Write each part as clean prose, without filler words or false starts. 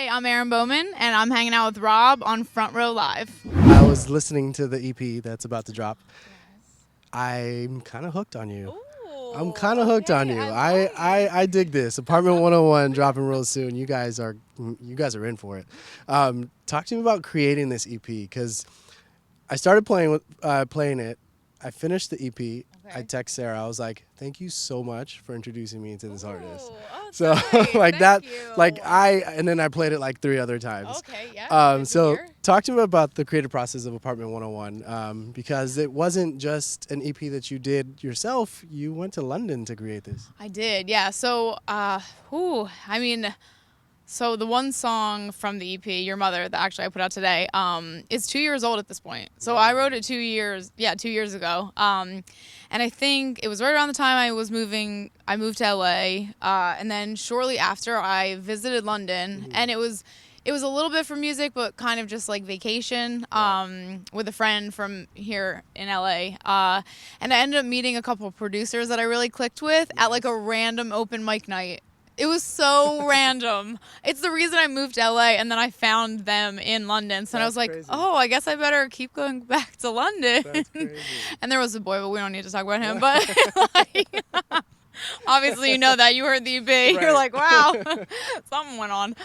I'm Erin Bowman, and I'm hanging out with Rob on Front Row Live. I was listening to the EP that's about to drop. Yes. I'm kind of hooked on you. Ooh, I'm kind of hooked on you. I dig this. Apartment 101 dropping real soon. You guys are in for it. Talk to me about creating this EP, because I started playing it. I finished the EP. Okay. I text Sarah. I was like, "Thank you so much for introducing me to this artist." Oh, so nice. like Thank that, you. and then I played it like 3 other times. Okay, yeah. So talk to me about the creative process of Apartment 101, because it wasn't just an EP that you did yourself. You went to London to create this. I did, yeah. So, so the one song from the EP, Your Mother, that actually I put out today, is 2 years old at this point. So I wrote it 2 years ago. And I think it was right around the time I moved to LA. And then shortly after I visited London, and it was a little bit for music, but kind of just like vacation, with a friend from here in LA. And I ended up meeting a couple of producers that I really clicked with at like a random open mic night. It was so random. It's the reason I moved to LA, and then I found them in London. So I was like, crazy. Oh, I guess I better keep going back to London. That's crazy. And there was a boy, but we don't need to talk about him. But like, obviously, you know that. You heard the EP. Right. You're like, wow, something went on.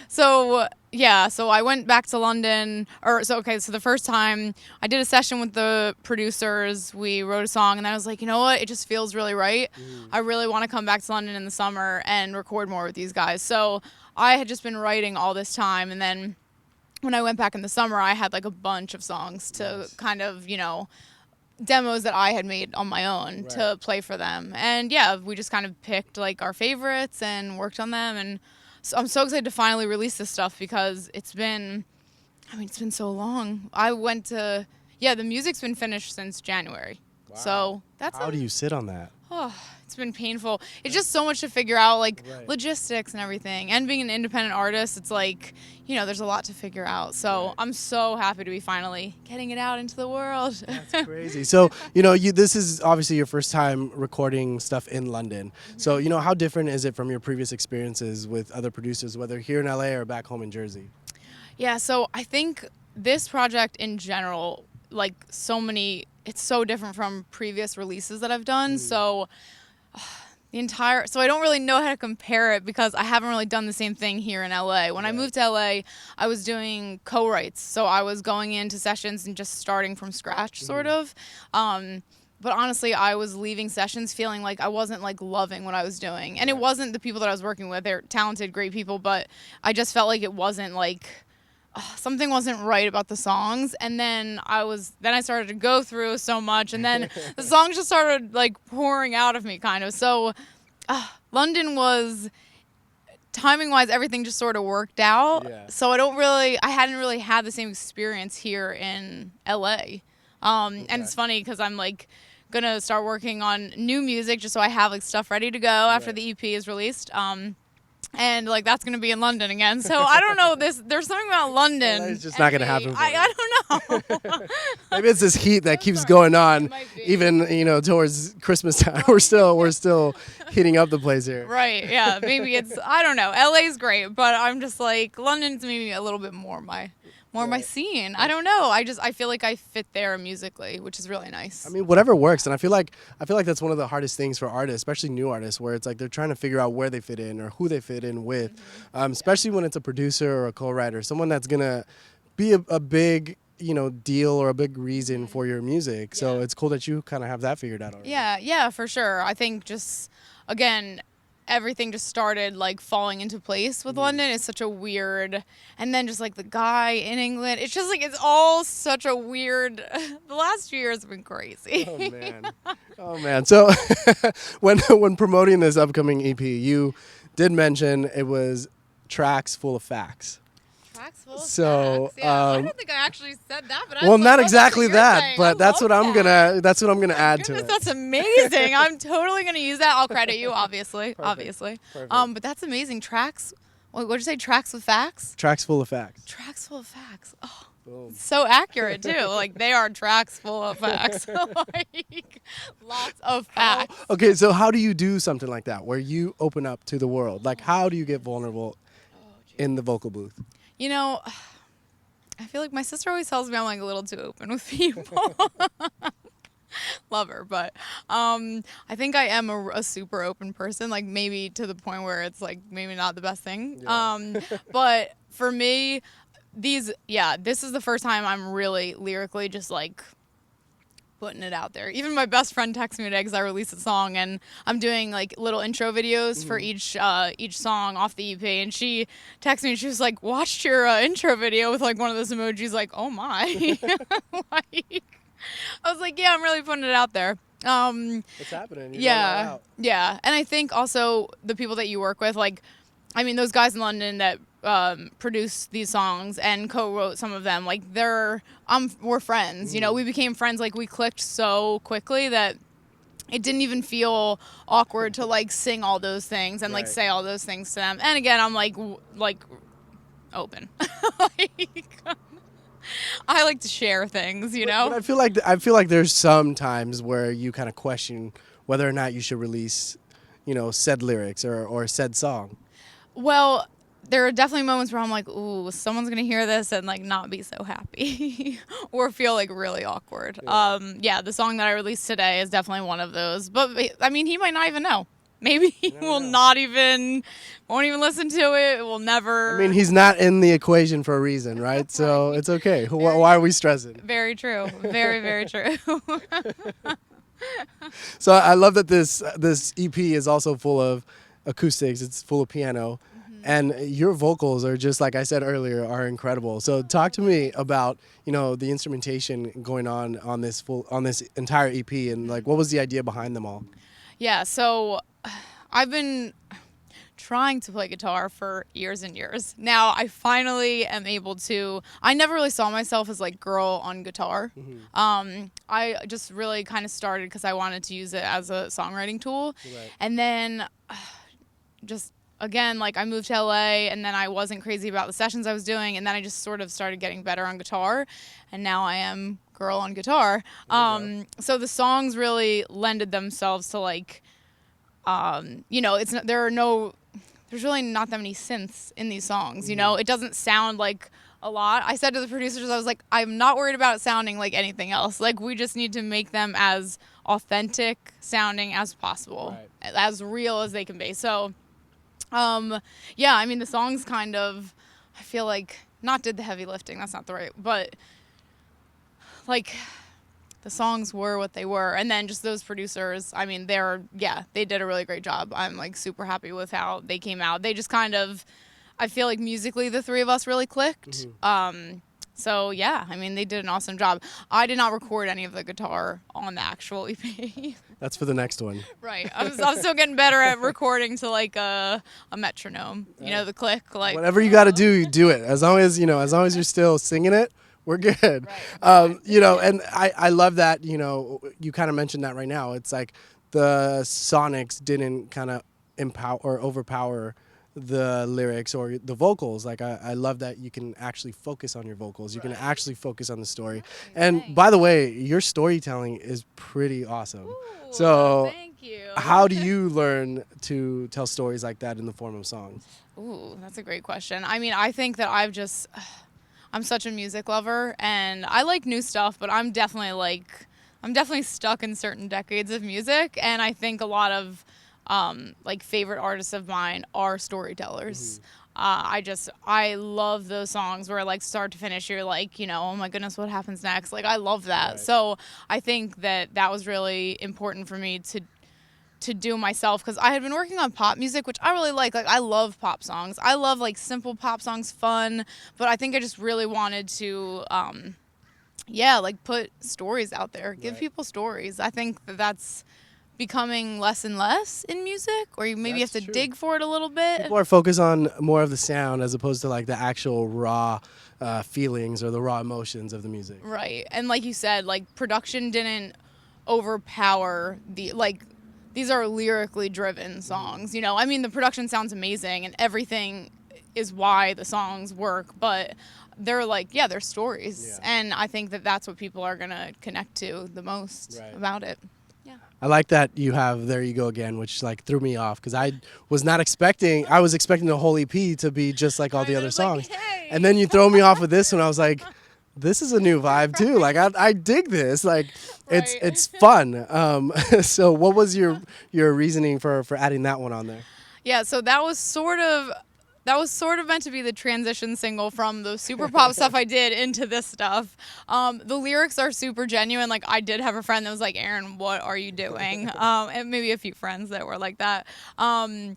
So I went back to London. So the first time I did a session with the producers, we wrote a song, and then I was like, you know what? It just feels really right. I really want to come back to London in the summer and record more with these guys. So I had just been writing all this time, and then when I went back in the summer, I had like a bunch of songs to kind of, demos that I had made on my own to play for them. And yeah, we just kind of picked like our favorites and worked on them. And so I'm so excited to finally release this stuff, because it's been so long. The music's been finished since January. Wow. So how do you sit on that? Oh, it's been painful. It's just so much to figure out, like logistics and everything. And being an independent artist, it's like, there's a lot to figure out. So I'm so happy to be finally getting it out into the world. That's crazy. So, this is obviously your first time recording stuff in London. Mm-hmm. So, how different is it from your previous experiences with other producers, whether here in LA or back home in Jersey? Yeah, so I think this project in general, like it's so different from previous releases that I've done. So so I don't really know how to compare it, because I haven't really done the same thing here in LA. When I moved to LA, I was doing co-writes. So I was going into sessions and just starting from scratch, sort of. But honestly, I was leaving sessions feeling like I wasn't like loving what I was doing. And it wasn't the people that I was working with. They're talented, great people, but I just felt like it wasn't like something wasn't right about the songs. And then I started to go through so much, and then the songs just started like pouring out of me, kind of. So London was, timing wise, everything just sort of worked out. So I hadn't really had the same experience here in LA. And it's funny, because I'm like gonna start working on new music just so I have like stuff ready to go after the EP is released. And like that's gonna be in London again, so I don't know. There's something about London. It's just not gonna happen. I don't know. Maybe it's this heat that keeps going on, even towards Christmas time. We're still heating up the place here. Right? Yeah. Maybe I don't know. LA's great, but I'm just like London's maybe a little bit more my scene. I don't know. I feel like I fit there musically, which is really nice. I mean, whatever works. And I feel like that's one of the hardest things for artists, especially new artists, where it's like they're trying to figure out where they fit in or who they fit in with, especially when it's a producer or a co-writer, someone that's going to be a big, deal or a big reason for your music. So it's cool that you kind of have that figured out already. Yeah, for sure. I think just, again, everything just started like falling into place with London. It's such a weird, and then just like the guy in England, it's just like it's all such a weird. The last few years have been crazy. Oh man. So when promoting this upcoming EP, you did mention it was tracks full of facts. Tracks full of facts. Yeah, I don't think I actually said that, but not exactly that, but that's what I'm gonna add to it. That's amazing. I'm totally gonna use that. I'll credit you, obviously. Perfect. But that's amazing. Tracks. What'd you say? Tracks with facts? Tracks full of facts. Tracks full of facts. Oh. Boom. So accurate too. Like they are tracks full of facts. Like lots of facts. Okay, so how do you do something like that where you open up to the world? Like how do you get vulnerable in the vocal booth? You know, I feel like my sister always tells me I'm like a little too open with people. Love her, but I think I am a super open person, like maybe to the point where it's like maybe not the best thing. Yeah. But for me, this is the first time I'm really lyrically just like putting it out there. Even my best friend texts me today because I released a song and I'm doing like little intro videos for each song off the EP. And she texted me and she was like, "Watched your intro video with like one of those emojis." Like, oh my, like, I was like, yeah, I'm really putting it out there. What's happening? You're Yeah, yeah, and I think also the people that you work with, like, I mean, those guys in London that produce these songs and co-wrote some of them, like we're friends. You know, we became friends. Like we clicked so quickly that it didn't even feel awkward to like sing all those things and like say all those things to them. And again, I'm like open. Like, I like to share things, you know. But I feel like there's some times where you kind of question whether or not you should release, you know, said lyrics or said song. Well, there are definitely moments where I'm like, ooh, someone's gonna hear this and like not be so happy or feel like really awkward. Yeah, the song that I released today is definitely one of those. But I mean, he might not even know. Maybe he won't even listen to it. Will never. I mean, he's not in the equation for a reason, right? So it's okay. Why are we stressing? Very true. Very, very true. So I love that this EP is also full of acoustics. It's full of piano. And your vocals are just, like I said earlier, are incredible. So talk to me about, you know, the instrumentation going on this entire EP and like what was the idea behind them all? Yeah, so I've been trying to play guitar for years and years. Now I finally am able to. I never really saw myself as like girl on guitar. I just really kind of started because I wanted to use it as a songwriting tool. Right. And then just again, like I moved to LA and then I wasn't crazy about the sessions I was doing, and then I just sort of started getting better on guitar, and now I am girl on guitar. So the songs really lended themselves to like, you know, there's really not that many synths in these songs. You know, it doesn't sound like a lot. I said to the producers, I was like, I'm not worried about it sounding like anything else. Like we just need to make them as authentic sounding as possible, as real as they can be. So. Yeah, I mean, the songs kind of, I feel like, not did the heavy lifting, that's not the right, but, like, the songs were what they were, and then just those producers, I mean, they did a really great job. I'm, like, super happy with how they came out. They just kind of, I feel like musically the three of us really clicked. So, yeah, I mean, they did an awesome job. I did not record any of the guitar on the actual EP. That's for the next one. Right. I'm still getting better at recording to, like, a metronome. You know, the click. Like whatever you got to do, you do it. As long as you're still singing it, we're good. Right. You know, and I love that, you know, you kind of mentioned that right now. It's like the sonics didn't kind of empower or overpower the lyrics or the vocals. Like I love that you can actually focus on your vocals. You can actually focus on the story. And by the way, your storytelling is pretty awesome. Ooh, so thank you. How do you learn to tell stories like that in the form of songs? Ooh, that's a great question. I mean, I think that I'm such a music lover and I like new stuff, but I'm definitely stuck in certain decades of music, and I think a lot of like favorite artists of mine are storytellers. I love those songs where like start to finish you're like, you know, oh my goodness, what happens next? Like I love that. Right. So I think that was really important for me to do myself, because I had been working on pop music, which I really like I love pop songs. I love like simple pop songs, fun, but I think I just really wanted to like put stories out there, give people stories. I think that's becoming less and less in music, or you maybe have to dig for it a little bit. People are focused on more of the sound as opposed to like the actual raw feelings or the raw emotions of the music. Right. And like you said, like production didn't overpower these are lyrically driven songs. You know, I mean, the production sounds amazing and everything is why the songs work, but they're like, they're stories. Yeah. And I think that that's what people are going to connect to the most about it. Yeah. I like that you have "There You Go Again," which like threw me off because I was not expecting. I was expecting the whole EP to be just like all the other songs, like, hey. and then you throw me off with this one. I was like, this is a new vibe too. Like I dig this. Like it's fun. So what was your reasoning for adding that one on there? Yeah, so that was sort of meant to be the transition single from the super pop stuff I did into this stuff. The lyrics are super genuine. Like, I did have a friend that was like, Erin, what are you doing? And maybe a few friends that were like that. And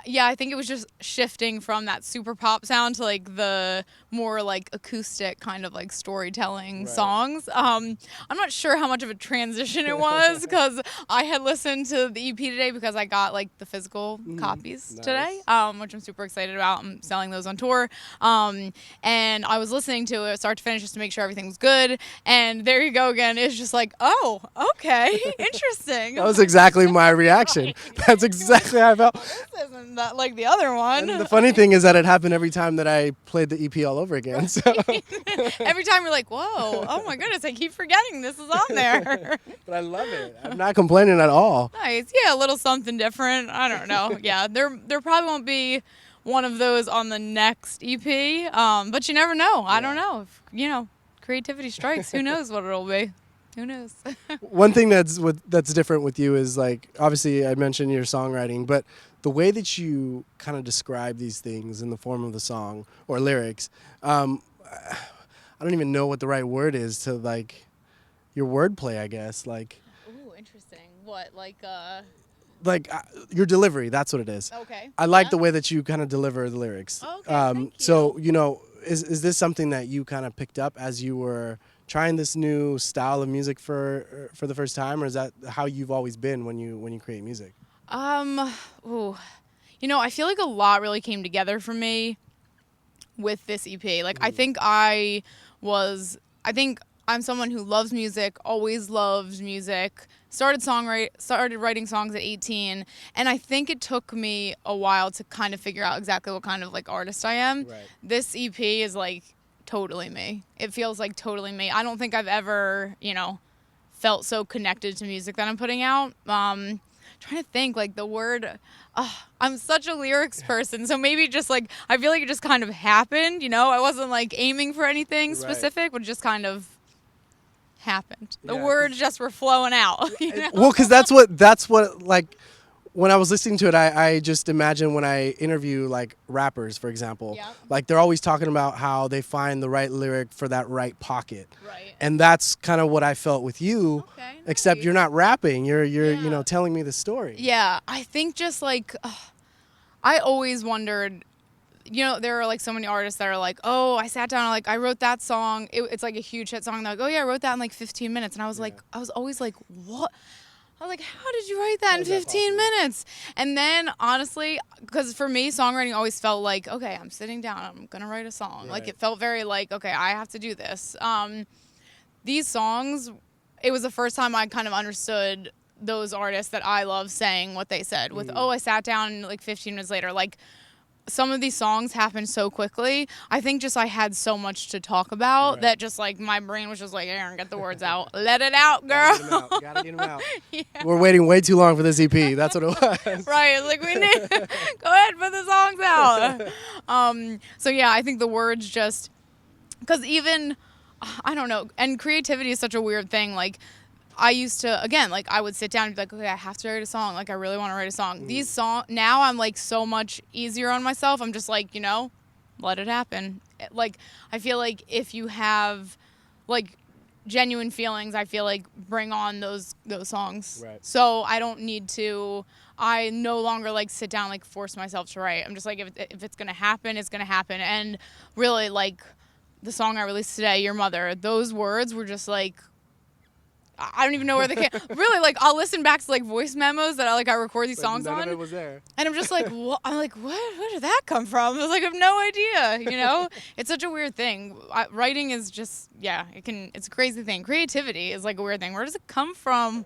yeah, I think it was just shifting from that super pop sound to like the more like acoustic kind of like storytelling songs. I'm not sure how much of a transition it was because I had listened to the EP today because I got like the physical copies today, which I'm super excited about. I'm selling those on tour. And I was listening to it start to finish just to make sure everything was good. And There You Go Again is just like, oh, okay, interesting. That was exactly my reaction. That's exactly how I felt. This isn't that like the other one. And the funny thing is that it happened every time that I played the EP all over again. So every time you're like, whoa, oh my goodness, I keep forgetting this is on there. But I love it. I'm not complaining at all. Nice. Yeah, a little something different. I don't know. Yeah, there probably won't be one of those on the next EP, but you never know. I don't know. If, creativity strikes, who knows what it'll be. Who knows? One thing that's different with you is, like, obviously I mentioned your songwriting, but the way that you kind of describe these things in the form of the song or lyrics, I don't even know what the right word is to, like, your wordplay, I guess. Like, ooh, interesting. What, like, your delivery, that's what it is. Okay. I like the way that you kind of deliver the lyrics. Okay, thank you. So, is this something that you kind of picked up as you were trying this new style of music for the first time, or is that how you've always been when you create music? Ooh. I feel like a lot really came together for me with this EP. Like, I think I'm someone who loves music, always loved music, started writing songs at 18, and I think it took me a while to kind of figure out exactly what kind of like artist I am. Right. This EP is like totally me. It feels like totally me. I don't think I've ever, felt so connected to music that I'm putting out. Trying to think, like, the word, I'm such a lyrics person, so maybe just like, I feel like it just kind of happened, I wasn't like aiming for anything specific, but just kind of happened. The words just were flowing out. Well, because that's what like when I was listening to it, I just imagine when I interview like rappers, for example, like they're always talking about how they find the right lyric for that right pocket. Right. And that's kind of what I felt with you. Okay, nice. Except you're not rapping. You're telling me the story. Yeah, I think just like I always wondered. There are like so many artists that are like, oh, I sat down and like I wrote that song. It's like a huge hit song. They're like, oh yeah, I wrote that in like 15 minutes. And I was like, I was always like, what? I was like, how did you write that in 15 minutes? And then honestly, because for me, songwriting always felt like, okay, I'm sitting down, I'm gonna write a song. Right. Like it felt very like, okay, I have to do this. These songs, it was the first time I kind of understood those artists that I love saying what they said with, oh, I sat down and like 15 minutes later, like. Some of these songs happened so quickly. I think just I had so much to talk about that just like my brain was just like, Erin, get the words out. Let it out, girl. Gotta get them out. Yeah. We're waiting way too long for this EP. That's what it was. Right. Like we need go ahead, put the songs out. So yeah, I think the words just because even I don't know, and creativity is such a weird thing. Like I used to, again, like I would sit down and be like, okay, I have to write a song. Like I really want to write a song. These songs, now I'm like so much easier on myself. I'm just like, let it happen. Like, I feel like if you have like genuine feelings, I feel like bring on those songs. Right. So I don't need to, I no longer like sit down, like force myself to write. I'm just like, if it's going to happen, it's going to happen. And really like the song I released today, Your Mother, those words were just like, I don't even know where they came. Really, like I'll listen back to like voice memos that I record these songs on. None of it was there. And I'm just like, what? I'm like, what? Where did that come from? I was like, I have no idea. It's such a weird thing. Writing is just, it's a crazy thing. Creativity is like a weird thing. Where does it come from?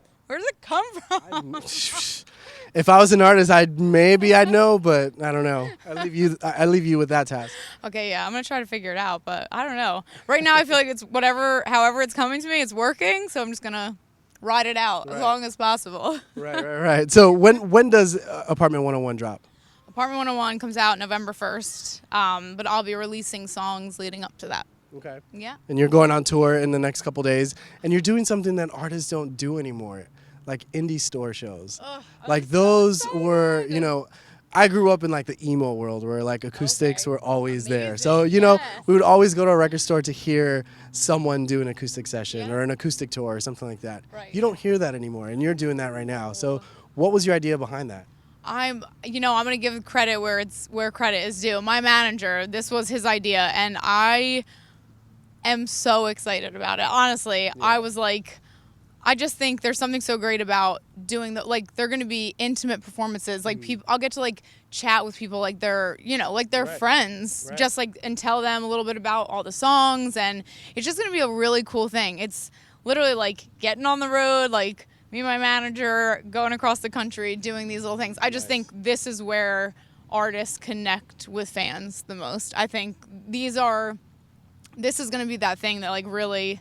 If I was an artist, I'd know, but I don't know. I leave you with that task. Okay, yeah, I'm gonna try to figure it out, but I don't know. Right now, I feel like it's however it's coming to me, it's working. So I'm just gonna ride it out as long as possible. Right. So when does Apartment 101 drop? Apartment 101 comes out November 1st, but I'll be releasing songs leading up to that. Okay. Yeah. And you're going on tour in the next couple days, and you're doing something that artists don't do anymore, like indie store shows. Like those were, you know, I grew up in like the emo world where like Acoustics were always there. So, you know, we would always go to a record store to hear someone do an acoustic session or an acoustic tour or something like that. Right. You don't hear that anymore, and you're doing that right now. So what was your idea behind that? I'm going to give credit where credit is due. My manager, this was his idea, and I am so excited about it. Honestly, I was like, I just think there's something so great about doing like they're going to be intimate performances. Like people, I'll get to like chat with people like they're, you know, like they're friends, just like, and tell them a little bit about all the songs, and it's just going to be a really cool thing. It's literally like getting on the road, like me and my manager going across the country doing these little things. I just think this is where artists connect with fans the most. I think this is going to be that thing that like really,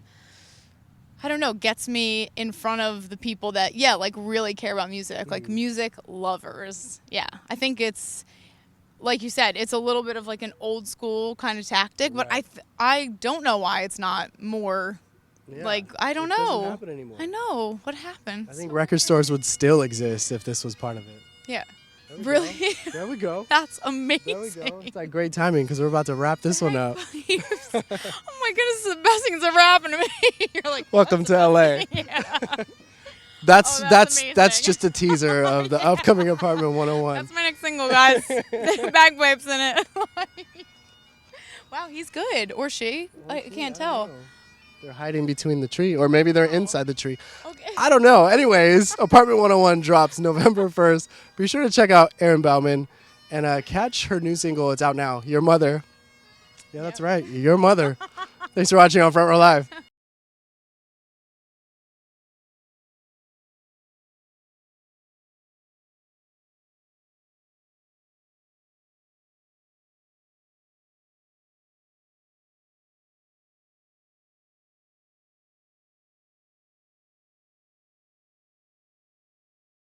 I don't know, gets me in front of the people that, like really care about music, like music lovers. Yeah, I think it's, like you said, it's a little bit of like an old school kind of tactic, but I don't know why it's not more, like, I don't know. It doesn't happen anymore. I know. What happened? I think record stores would still exist if this was part of it. Yeah. Really? There we go. That's amazing. There we go. It's like great timing because we're about to wrap this one up. Oh my goodness, the best thing that's ever happened to me. You're like, welcome to LA. Yeah. That's just a teaser of the upcoming Apartment 101. That's my next single, guys. Bagpipes in it. Wow, he's good. Or she. I can't tell. They're hiding between the tree, or maybe they're inside the tree. Okay. I don't know. Anyways, Apartment 101 drops November 1st. Be sure to check out Erin Bowman and catch her new single. It's out now. Your Mother. Yeah, that's right. Your Mother. Thanks for watching on Front Row Live.